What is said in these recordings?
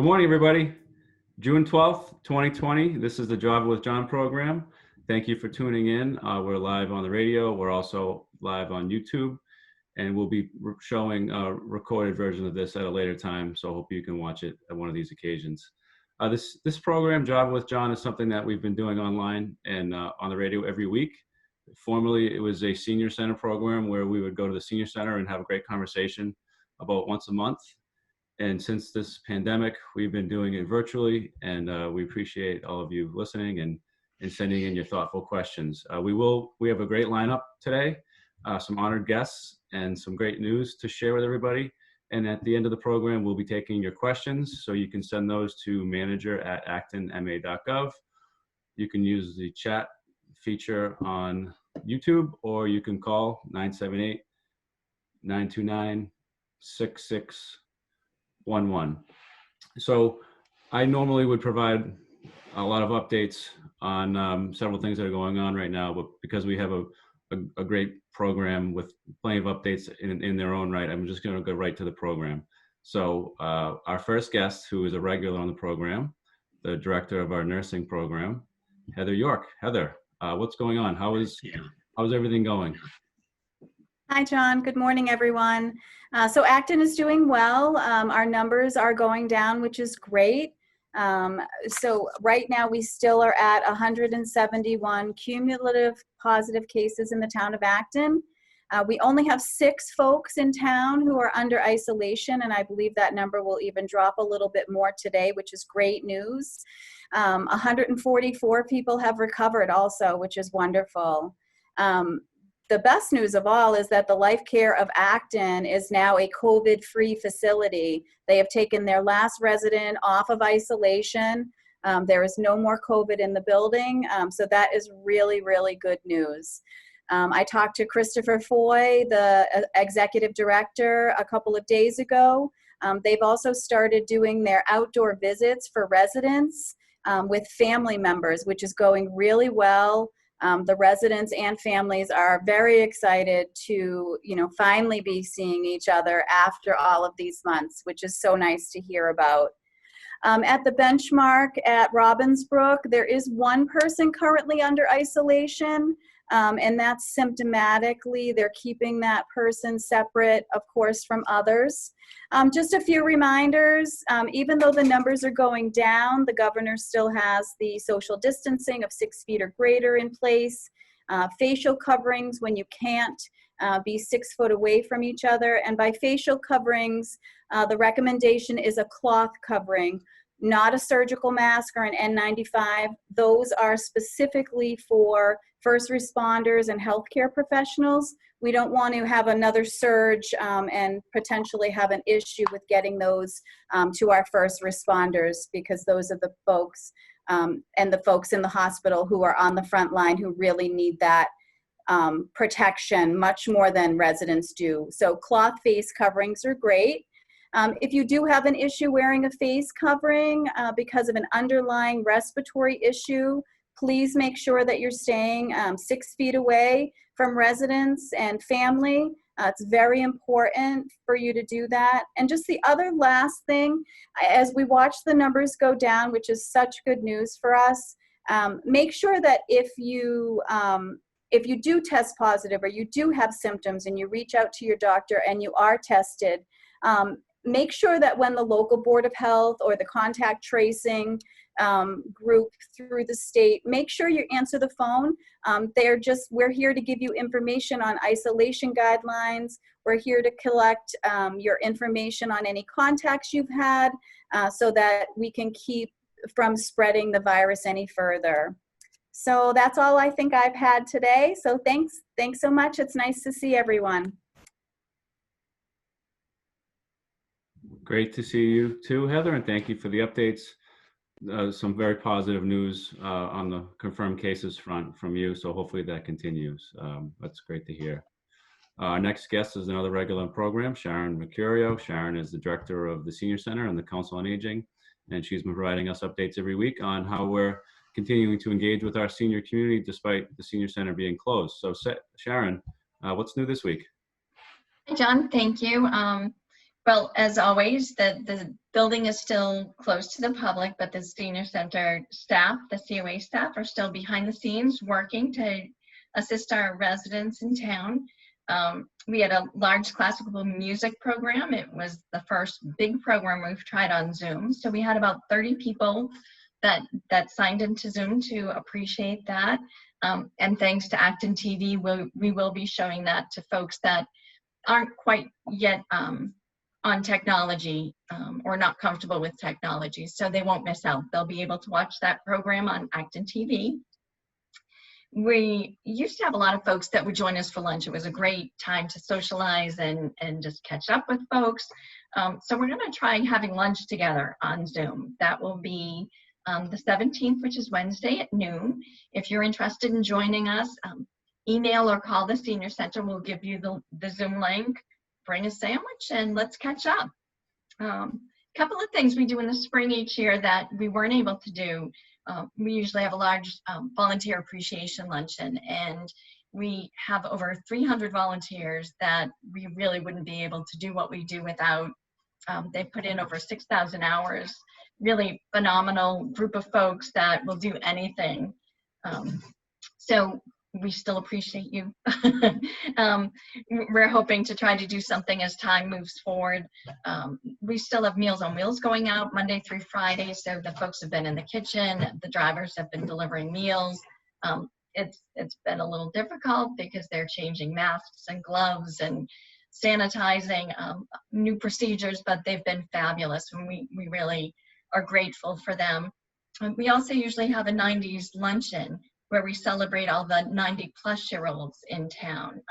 Good morning, everybody. June 12th, 2020. This is the Job with Jon program. Thank you for tuning in. We're live on the radio. We're also live on YouTube, and we'll be showing a recorded version of this at a later time, so I hope you can watch it at one of these occasions. This program, Job with Jon, is something that we've been doing online and on the radio every week. Formerly, it was a senior center program where we would go to the senior center and have a great conversation about once a month. And since this pandemic, we've been doing it virtually, and we appreciate all of you listening and sending in your thoughtful questions. We have a great lineup today, some honored guests, and some great news to share with everybody. And at the end of the program, we'll be taking your questions, so you can send those to manager@actonma.gov. You can use the chat feature on YouTube, or you can call 978-929-6611. So I normally would provide a lot of updates on several things that are going on right now, but because we have a great program with plenty of updates in their own right, I'm just going to go right to the program. So our first guest, who is a regular on the program, the director of our nursing program, Heather York. Heather, what's going on? How's everything going? Hi, John. Good morning, everyone. So Acton is doing well. Our numbers are going down, which is great. So right now we still are at 171 cumulative positive cases in the town of Acton. We only have 6 folks in town who are under isolation, and I believe that number will even drop a little bit more today, which is great news. 144 people have recovered also, which is wonderful. The best news of all is that the Life Care of Acton is now a COVID-free facility. They have taken their last resident off of isolation. There is no more COVID in the building, so that is really, really good news. I talked to Christopher Foy, the executive director, a couple of days ago. They've also started doing their outdoor visits for residents with family members, which is going really well. The residents and families are very excited to, finally be seeing each other after all of these months, which is so nice to hear about. At the benchmark at Robbinsbrook, there is one person currently under isolation, and that's symptomatically. They're keeping that person separate, of course, from others. Just a few reminders, even though the numbers are going down, the governor still has the social distancing of 6 feet or greater in place, facial coverings when you can't be 6 foot away from each other. And by facial coverings, the recommendation is a cloth covering, not a surgical mask or an N95. Those are specifically for first responders and healthcare professionals. We don't want to have another surge and potentially have an issue with getting those to our first responders, because those are the folks and the folks in the hospital who are on the front line who really need that protection much more than residents do. So cloth face coverings are great. If you do have an issue wearing a face covering because of an underlying respiratory issue, please make sure that you're staying 6 feet away from residents and family. It's very important for you to do that. And just the other last thing, as we watch the numbers go down, which is such good news for us, make sure that if you do test positive or you do have symptoms and you reach out to your doctor and you are tested, make sure that when the local Board of Health or the contact tracing group through the state, make sure you answer the phone. We're here to give you information on isolation guidelines. We're here to collect your information on any contacts you've had so that we can keep from spreading the virus any further. So that's all I think I've had today. So thanks so much. It's nice to see everyone. Great to see you too, Heather, and thank you for the updates. Some very positive news on the confirmed cases front from you, so hopefully that continues. That's great to hear. Our next guest is another regular in the program, Sharon Macario. Sharon is the director of the Senior Center and the Council on Aging, and she's been providing us updates every week on how we're continuing to engage with our senior community despite the Senior Center being closed. So Sharon, what's new this week? Hi, John. Thank you. Well, as always, the building is still closed to the public, but the senior center staff, the COA staff, are still behind the scenes working to assist our residents in town. We had a large classical music program. It was the first big program we've tried on Zoom. So we had about 30 people that signed into Zoom to appreciate that. And thanks to ActonTV, we will be showing that to folks that aren't quite yet on technology or not comfortable with technology, so they won't miss out. They'll be able to watch that program on ActonTV. We used to have a lot of folks that would join us for lunch. It was a great time to socialize and just catch up with folks. So we're gonna try having lunch together on Zoom. That will be the 17th, which is Wednesday at noon. If you're interested in joining us, email or call the Senior Center. We'll give you the Zoom link. Bring a sandwich and let's catch up. Couple of things we do in the spring each year that we weren't able to do. We usually have a large volunteer appreciation luncheon, and we have over 300 volunteers that we really wouldn't be able to do what we do without. They put in over 6,000 hours. Really phenomenal group of folks that will do anything. So we still appreciate you. We're hoping to try to do something as time moves forward. We still have Meals on Wheels going out Monday through Friday, so the folks have been in the kitchen, the drivers have been delivering meals. It's been a little difficult because they're changing masks and gloves and sanitizing, new procedures, but they've been fabulous, and we really are grateful for them. We also usually have a 90s luncheon where we celebrate all the 90-plus-year-olds in town.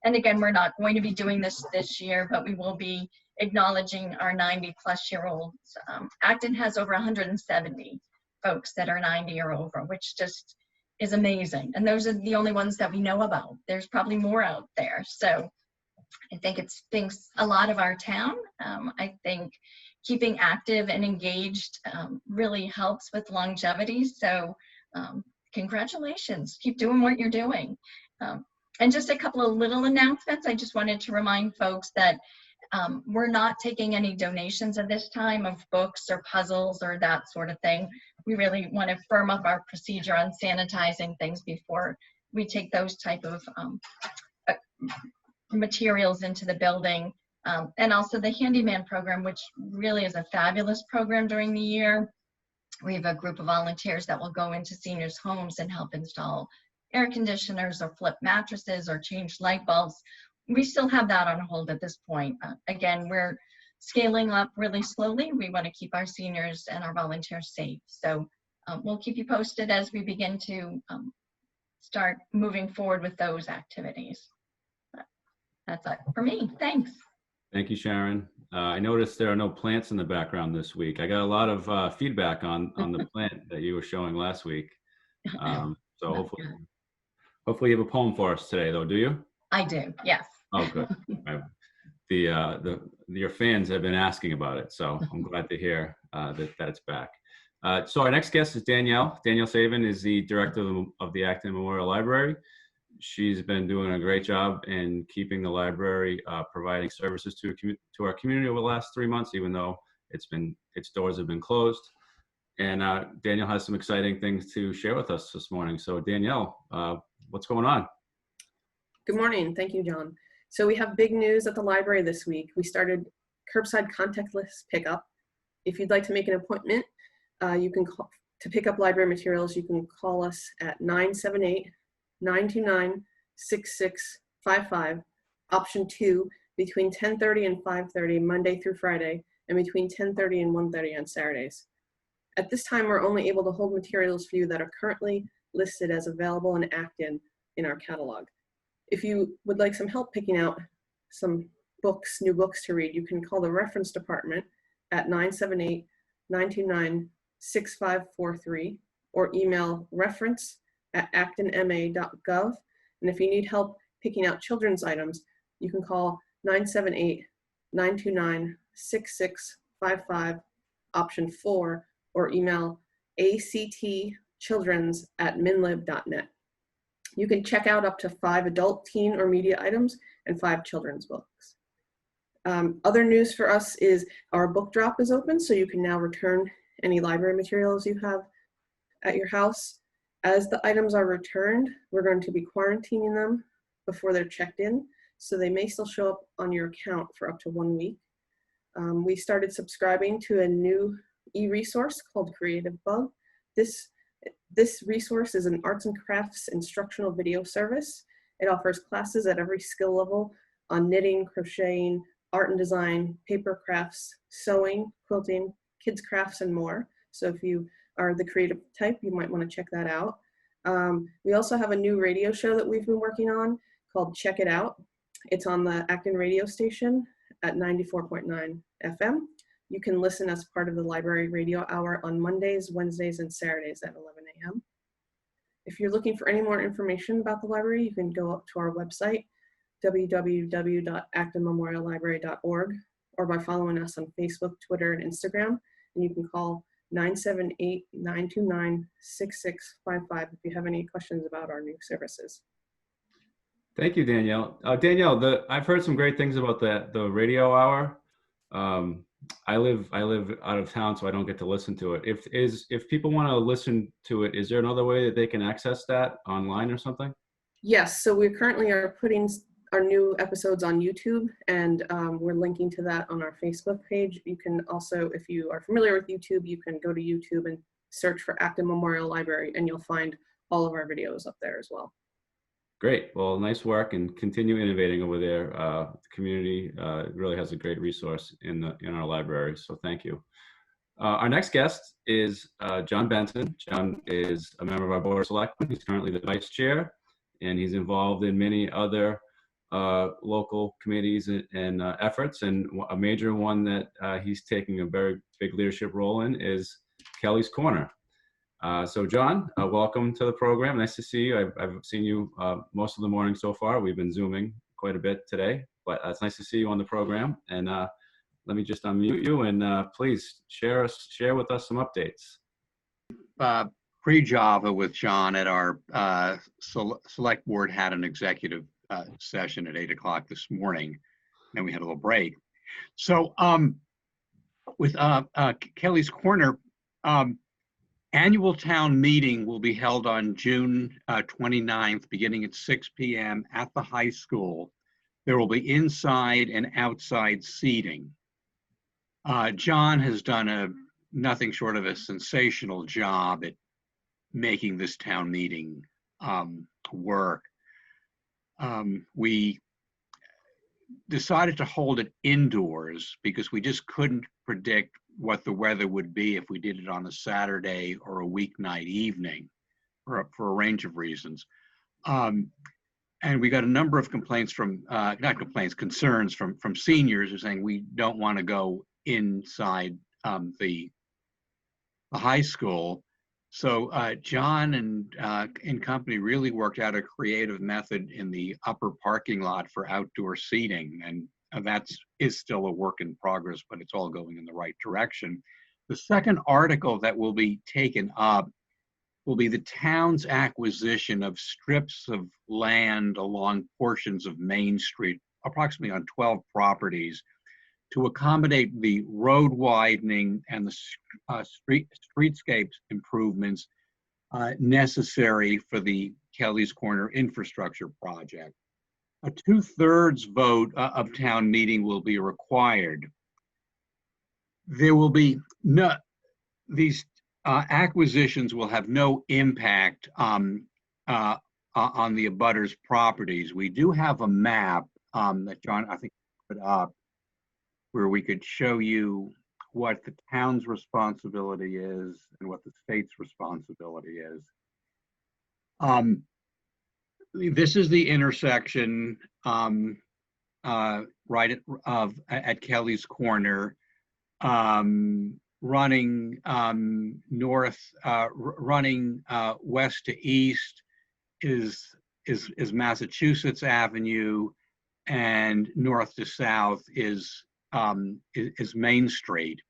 And again, we're not going to be doing this year, but we will be acknowledging our 90-plus-year-olds. Acton has over 170 folks that are 90 or over, which just is amazing. And those are the only ones that we know about. There's probably more out there. So I think it thinks a lot of our town. I think keeping active and engaged really helps with longevity. So congratulations, keep doing what you're doing. And just a couple of little announcements. I just wanted to remind folks that we're not taking any donations at this time of books or puzzles or that sort of thing. We really want to firm up our procedure on sanitizing things before we take those type of materials into the building. And also the Handyman Program, which really is a fabulous program during the year. We have a group of volunteers that will go into seniors' homes and help install air conditioners or flip mattresses or change light bulbs. We still have that on hold at this point. Again, we're scaling up really slowly. We want to keep our seniors and our volunteers safe. So we'll keep you posted as we begin to start moving forward with those activities. That's it for me. Thanks. Thank you, Sharon. I noticed there are no plants in the background this week. I got a lot of feedback on the plant that you were showing last week. So hopefully you have a poem for us today, though. Do you? I do. Yes. Oh, good. Your fans have been asking about it, so I'm glad to hear that it's back. So our next guest is Danielle. Danielle Savin is the director of the Acton Memorial Library. She's been doing a great job in keeping the library providing services to our community over the last 3 months, even though its doors have been closed. And Danielle has some exciting things to share with us this morning. So Danielle, what's going on? Good morning. Thank you, John. So we have big news at the library this week. We started curbside contactless pickup. If you'd like to make an appointment, you can call to pick up library materials. You can call us at 978-929-6655, option 2, between 10:30 and 5:30, Monday through Friday, and between 10:30 and 1:30 on Saturdays. At this time, we're only able to hold materials for you that are currently listed as available in Acton in our catalog. If you would like some help picking out some books, new books to read, you can call the reference department at 978-929-6543 or email reference@actonma.gov. And if you need help picking out children's items, you can call 978-929-6655, option 4, or email actchildrens@minlib.net. You can check out up to 5 adult, teen, or media items and 5 children's books. Other news for us is our book drop is open, so you can now return any library materials you have at your house. As the items are returned, we're going to be quarantining them before they're checked in, so they may still show up on your account for up to 1 week. We started subscribing to a new e-resource called Creative Bug. This resource is an arts and crafts instructional video service. It offers classes at every skill level on knitting, crocheting, art and design, paper crafts, sewing, quilting, kids crafts, and more. So if you are the creative type, you might want to check that out. We also have a new radio show that we've been working on called Check It Out. It's on the Acton radio station at 94.9 FM. You can listen as part of the library radio hour on Mondays, Wednesdays, and Saturdays at 11 a.m. If you're looking for any more information about the library, you can go up to our website, www.actonmemoriallibrary.org, or by following us on Facebook, Twitter, and Instagram. And you can call 978-929-6655 if you have any questions about our new services. Thank you, Danielle. Danielle, I've heard some great things about the radio hour. I live out of town, so I don't get to listen to it. If people want to listen to it, is there another way that they can access that online or something? Yes, so we currently are putting our new episodes on YouTube, and we're linking to that on our Facebook page. You can also, if you are familiar with YouTube, you can go to YouTube and search for Acton Memorial Library, and you'll find all of our videos up there as well. Great. Well, nice work, and continue innovating over there. The community really has a great resource in our library, so thank you. Our next guest is Jon Benson. Jon is a member of our Board of Selectmen. He's currently the Vice Chair, and he's involved in many other local committees and efforts. And a major one that he's taking a very big leadership role in is Kelly's Corner. So Jon, welcome to the program. Nice to see you. I've seen you most of the morning so far. We've been Zooming quite a bit today, but it's nice to see you on the program. And let me just unmute you, and please share with us some updates. Pre-Java with Jon at our select board had an executive session at 8 o'clock this morning, and we had a little break. So with Kelly's Corner, annual town meeting will be held on June 29th, beginning at 6 p.m. at the high school. There will be inside and outside seating. Jon has done nothing short of a sensational job at making this town meeting work. We decided to hold it indoors because we just couldn't predict what the weather would be if we did it on a Saturday or a weeknight evening for a range of reasons. And we got a number of complaints from, concerns from seniors who are saying we don't want to go inside the high school. So Jon and company really worked out a creative method in the upper parking lot for outdoor seating, and that is still a work in progress, but it's all going in the right direction. The second article that will be taken up will be the town's acquisition of strips of land along portions of Main Street, approximately on 12 properties, to accommodate the road widening and the streetscapes improvements necessary for the Kelly's Corner infrastructure project. A 2/3 vote of town meeting will be required. There will be these acquisitions will have no impact on the abutters' properties. We do have a map that Jon, I think, put up, where we could show you what the town's responsibility is and what the state's responsibility is. This is the intersection right at Kelly's Corner, running north, running west to east is Massachusetts Avenue, and north to south is Main Street.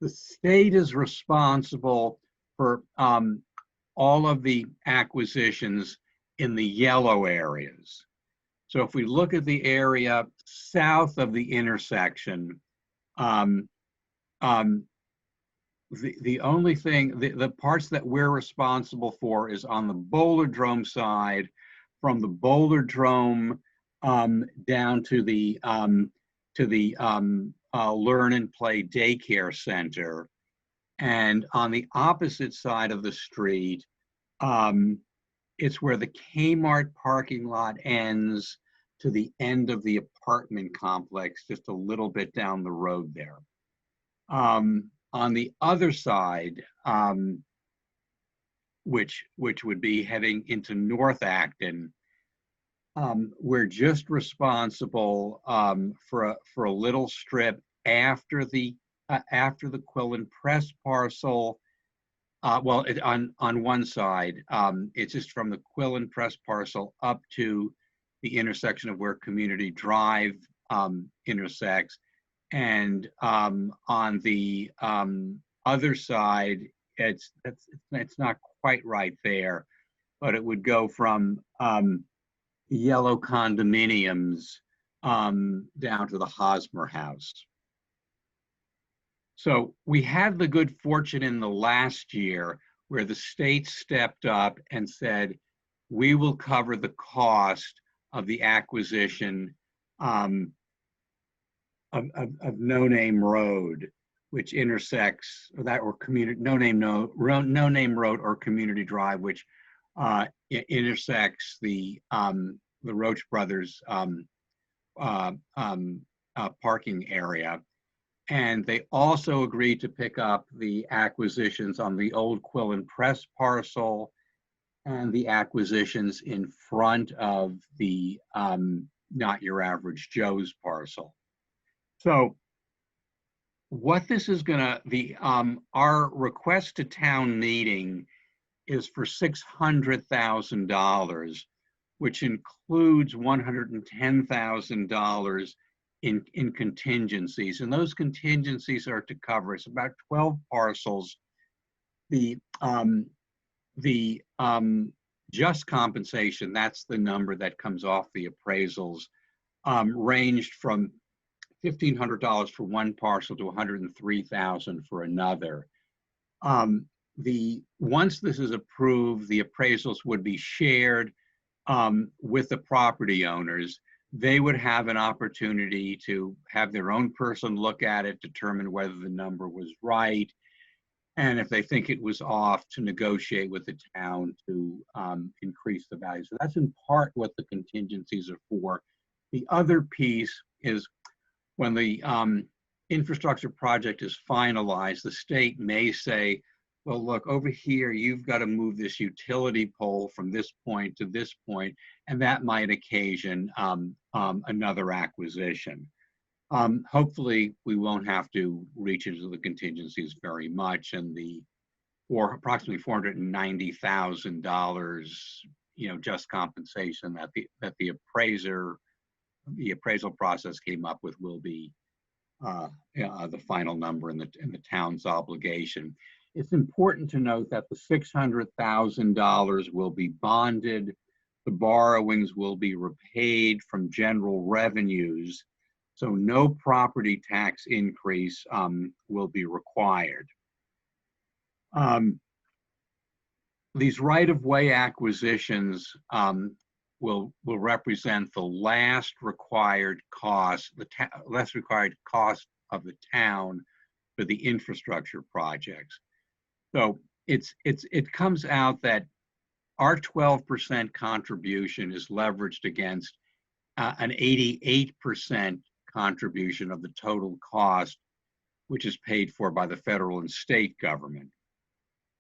The state is responsible for all of the acquisitions in the yellow areas. So if we look at the area south of the intersection, um, um, the only thing, the parts that we're responsible for is on the Bowlerdrome side, from the Bowlerdrome down to the Learn and Play Daycare Center. And on the opposite side of the street, it's where the Kmart parking lot ends to the end of the apartment complex, just a little bit down the road there. On the other side, which would be heading into North Acton, we're just responsible for a little strip after the Quillen Press parcel. Well, on one side, it's just from the Quillen Press parcel up to the intersection of where Community Drive intersects. And on the other side, it's not quite right there, but it would go from yellow condominiums down to the Hosmer House. So we had the good fortune in the last year where the state stepped up and said, we will cover the cost of the acquisition of No Name Road, which intersects No Name Road or Community Drive, which intersects the Roach Brothers parking area. And they also agreed to pick up the acquisitions on the old Quillen Press parcel and the acquisitions in front of the Not Your Average Joe's parcel. So what this is gonna, our request to town meeting is for $600,000, which includes $110,000 in contingencies. And those contingencies are to cover, it's about 12 parcels. The just compensation, that's the number that comes off the appraisals, ranged from $1,500 for one parcel to $103,000 for another. Once this is approved, the appraisals would be shared with the property owners. They would have an opportunity to have their own person look at it, determine whether the number was right, and if they think it was off, to negotiate with the town to increase the value. So that's in part what the contingencies are for. The other piece is when the infrastructure project is finalized, the state may say, well, look, over here, you've got to move this utility pole from this point to this point, and that might occasion another acquisition. Hopefully, we won't have to reach into the contingencies very much, and approximately $490,000, just compensation that the appraisal process came up with will be the final number in the town's obligation. It's important to note that the $600,000 will be bonded. The borrowings will be repaid from general revenues, so no property tax increase will be required. These right-of-way acquisitions will represent the last required cost, less required cost of the town for the infrastructure projects. So it comes out that our 12% contribution is leveraged against an 88% contribution of the total cost, which is paid for by the federal and state government.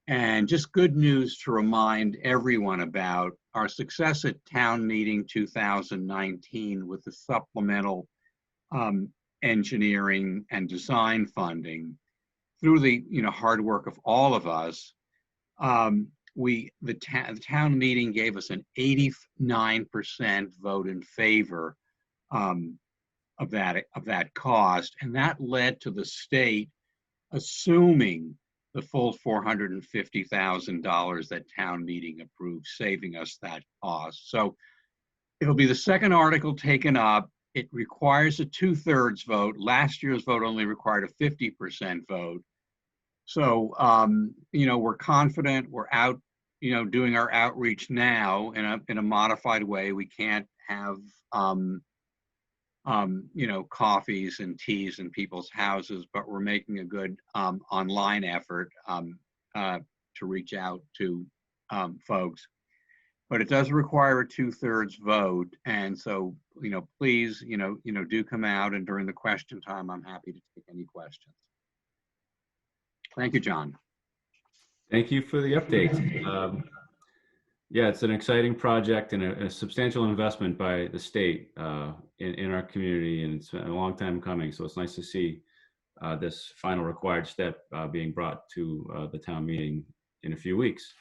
And just good news to remind everyone about: our success at town meeting 2019 with the supplemental engineering and design funding, through the hard work of all of us, the town meeting gave us an 89% vote in favor of that cost, and that led to the state assuming the full $450,000 that town meeting approved, saving us that cost. So It'll be the second article taken up. It requires a 2/3 vote. Last year's vote only required a 50% vote. So, we're confident. We're out, doing our outreach now in a modified way. We can't have, coffees and teas in people's houses, but we're making a good online effort to reach out to folks. But it does require a 2/3 vote, and so please do come out, and during the question time, I'm happy to take any questions. Thank you, John. Thank you for the update. Yeah, it's an exciting project and a substantial investment by the state in our community, and it's been a long time coming. So it's nice to see this final required step being brought to the town meeting in a few weeks.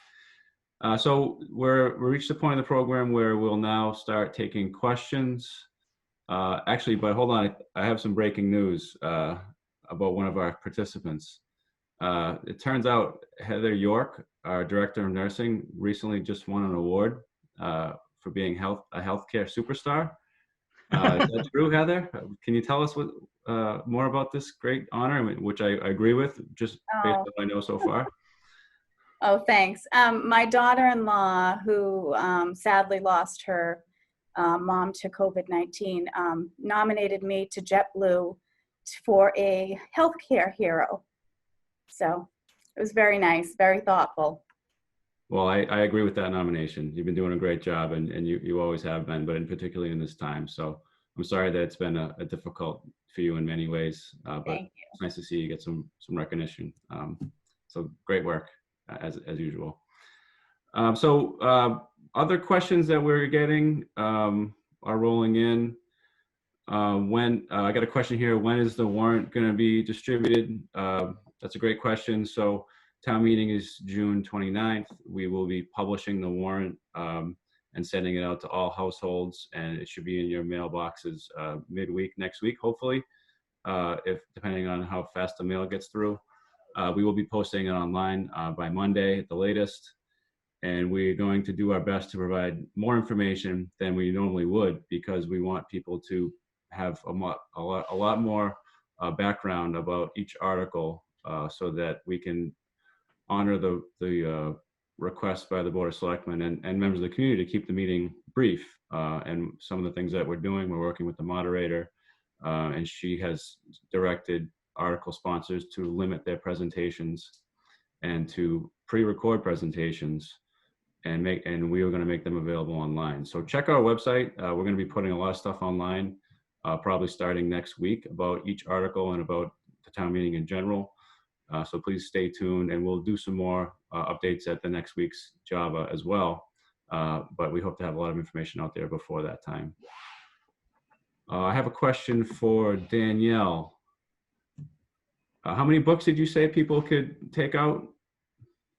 So we reached the point of the program where we'll now start taking questions. Actually, but hold on, I have some breaking news about one of our participants. It turns out Heather York, our director of nursing, recently just won an award for being a healthcare superstar. Is that true, Heather? Can you tell us more about this great honor, which I agree with, just based on what I know so far? Oh, thanks. My daughter-in-law, who sadly lost her mom to COVID-19, nominated me to JetBlue for a healthcare hero. So it was very nice, very thoughtful. Well, I agree with that nomination. You've been doing a great job, and you always have been, but particularly in this time. So I'm sorry that it's been a difficult for you in many ways, but it's nice to see you get some recognition. So great work, as usual. So other questions that we're getting are rolling in. I got a question here. When is the warrant going to be distributed? That's a great question. So town meeting is June 29th. We will be publishing the warrant and sending it out to all households, and it should be in your mailboxes midweek next week, hopefully, depending on how fast the mail gets through. We will be posting it online by Monday at the latest, and we're going to do our best to provide more information than we normally would, because we want people to have a lot more background about each article, so that we can honor the request by the Board of Selectmen and members of the community to keep the meeting brief. And some of the things that we're doing, we're working with the moderator, and she has directed article sponsors to limit their presentations and to pre-record presentations, and we are going to make them available online. So check our website. We're going to be putting a lot of stuff online, probably starting next week, about each article and about the town meeting in general. So please stay tuned, and we'll do some more updates at the next week's Java as well. But we hope to have a lot of information out there before that time. I have a question for Danielle. How many books did you say people could take out?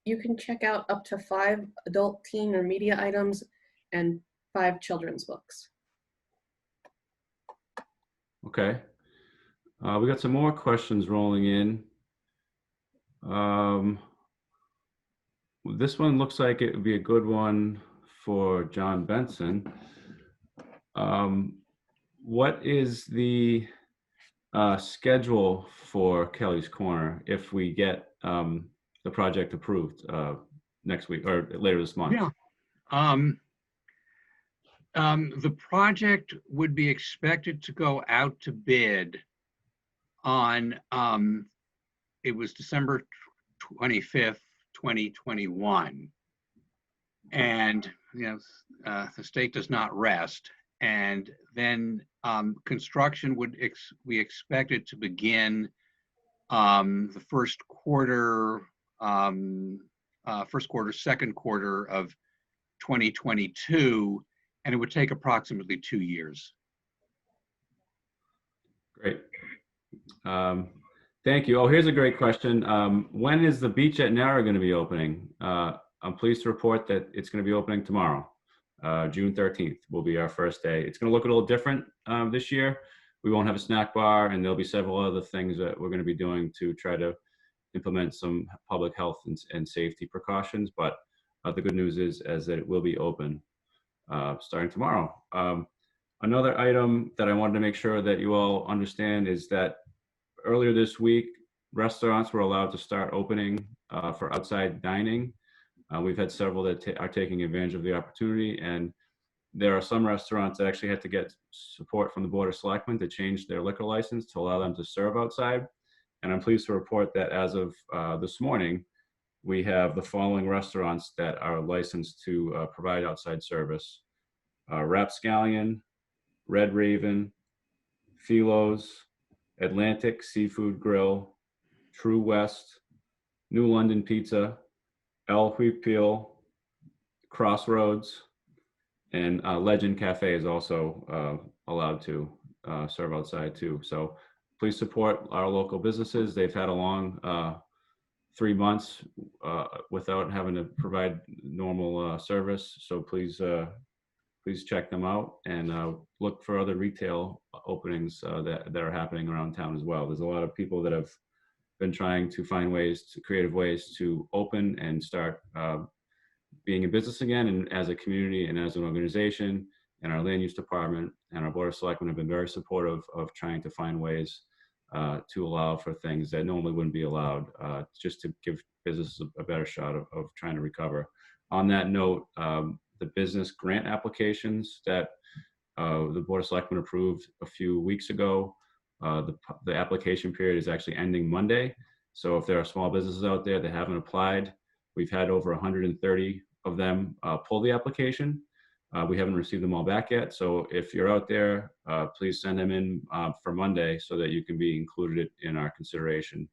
You can check out up to 5 adult, teen, or media items and 5 children's books. Okay. We got some more questions rolling in. This one looks like it would be a good one for Jon Benson. What is the schedule for Kelly's Corner if we get the project approved next week or later this month? Yeah. The project would be expected to go out to bid on, it was December 25th, 2021. And, the state does not rest. And then construction we expect it to begin the first quarter, second quarter of 2022, and it would take approximately 2 years. Great. Thank you. Oh, here's a great question. When is the beach at Nara going to be opening? I'm pleased to report that it's going to be opening tomorrow. June 13th will be our first day. It's going to look a little different this year. We won't have a snack bar, and there'll be several other things that we're going to be doing to try to implement some public health and safety precautions. But the good news is that it will be open. starting tomorrow. Another item that I wanted to make sure that you all understand is that earlier this week, restaurants were allowed to start opening for outside dining. We've had several that are taking advantage of the opportunity, and there are some restaurants that actually had to get support from the Board of Selectmen to change their liquor license to allow them to serve outside. And I'm pleased to report that as of this morning, we have the following restaurants that are licensed to provide outside service: Rapscallion, Red Raven, Philo's, Atlantic Seafood Grill, True West, New London Pizza, El Huipil, Crossroads, and Legend Cafe is also allowed to serve outside too. So please support our local businesses. They've had a long 3 months without having to provide normal service. So please check them out and look for other retail openings that are happening around town as well. There's a lot of people that have been trying to find creative ways to open and start being in business again. And as a community and as an organization, and our land use department and our Board of Selectmen have been very supportive of trying to find ways to allow for things that normally wouldn't be allowed, just to give businesses a better shot of trying to recover. On that note, the business grant applications that the Board of Selectmen approved a few weeks ago, the application period is actually ending Monday. So if there are small businesses out there that haven't applied, we've had over 130 of them pull the application. We haven't received them all back yet. So if you're out there, please send them in for Monday so that you can be included in our consideration,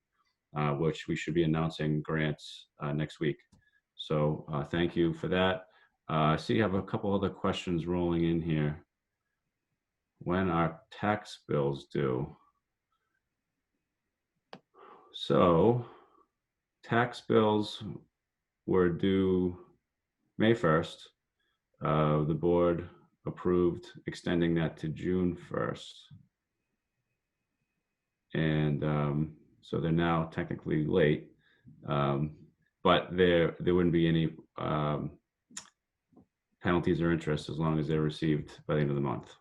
which we should be announcing grants next week. So thank you for that. I see you have a couple other questions rolling in here. When are tax bills due? So tax bills were due May 1st. The board approved extending that to June 1st. And so they're now technically late, but there wouldn't be any penalties or interest as long as they're received by the end of the month.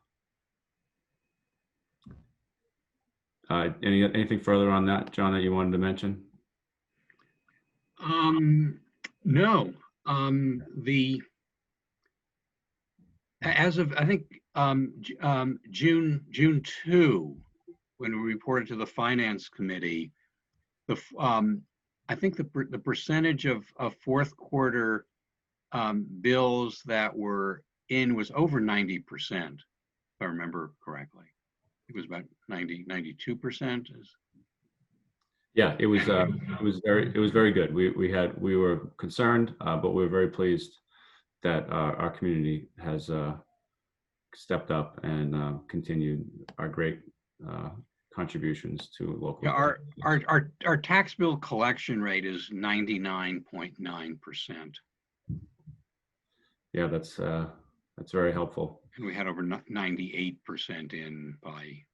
Anything further on that, John, that you wanted to mention? No. As of, I think, June 2, when we reported to the Finance Committee, I think the percentage of fourth quarter bills that were in was over 90%, if I remember correctly. It was about 92%. Yeah, it was very good. We were concerned, but we were very pleased that our community has stepped up and continued our great contributions to local. Yeah, our tax bill collection rate is 99.9%. Yeah, that's very helpful. And we had over 98% in by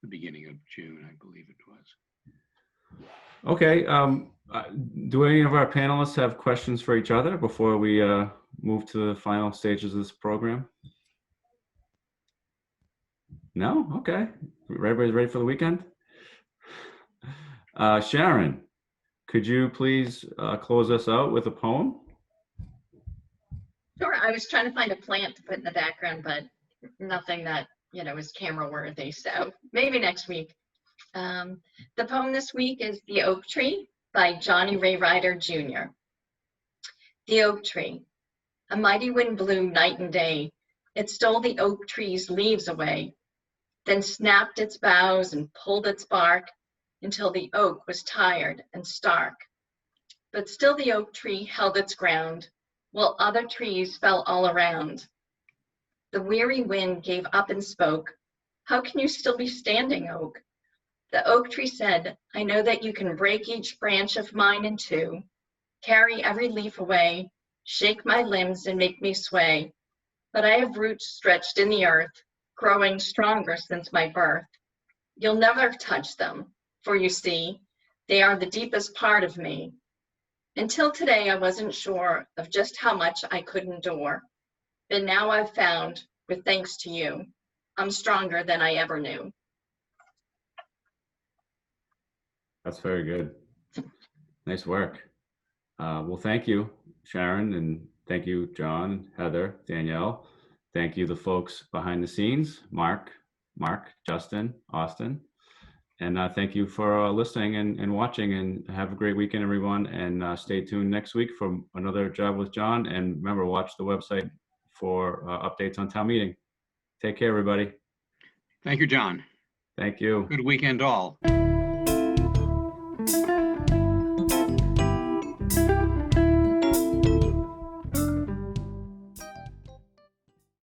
the beginning of June, I believe it was. Okay. Do any of our panelists have questions for each other before we move to the final stages of this program? No? Okay. Everybody's ready for the weekend? Sharon, could you please close us out with a poem? Sure. I was trying to find a plant to put in the background, but nothing that, is camera worthy. So maybe next week. The poem this week is The Oak Tree by Johnny Ray Ryder Jr. The oak tree. A mighty wind blew night and day. It stole the oak tree's leaves away, then snapped its boughs and pulled its bark until the oak was tired and stark. But still the oak tree held its ground, while other trees fell all around. The weary wind gave up and spoke, "How can you still be standing, oak?" The oak tree said, "I know that you can break each branch of mine in two, carry every leaf away, shake my limbs and make me sway. But I have roots stretched in the earth, growing stronger since my birth. You'll never touch them, for you see, they are the deepest part of me. Until today, I wasn't sure of just how much I could endure. But now I've found, with thanks to you, I'm stronger than I ever knew. That's very good. Nice work. Well, thank you, Sharon, and thank you, John, Heather, Danielle. Thank you, the folks behind the scenes, Mark, Justin, Austin. And thank you for listening and watching, and have a great weekend, everyone. And stay tuned next week for another Job with John. And remember, watch the website for updates on town meeting. Take care, everybody. Thank you, John. Thank you. Good weekend all.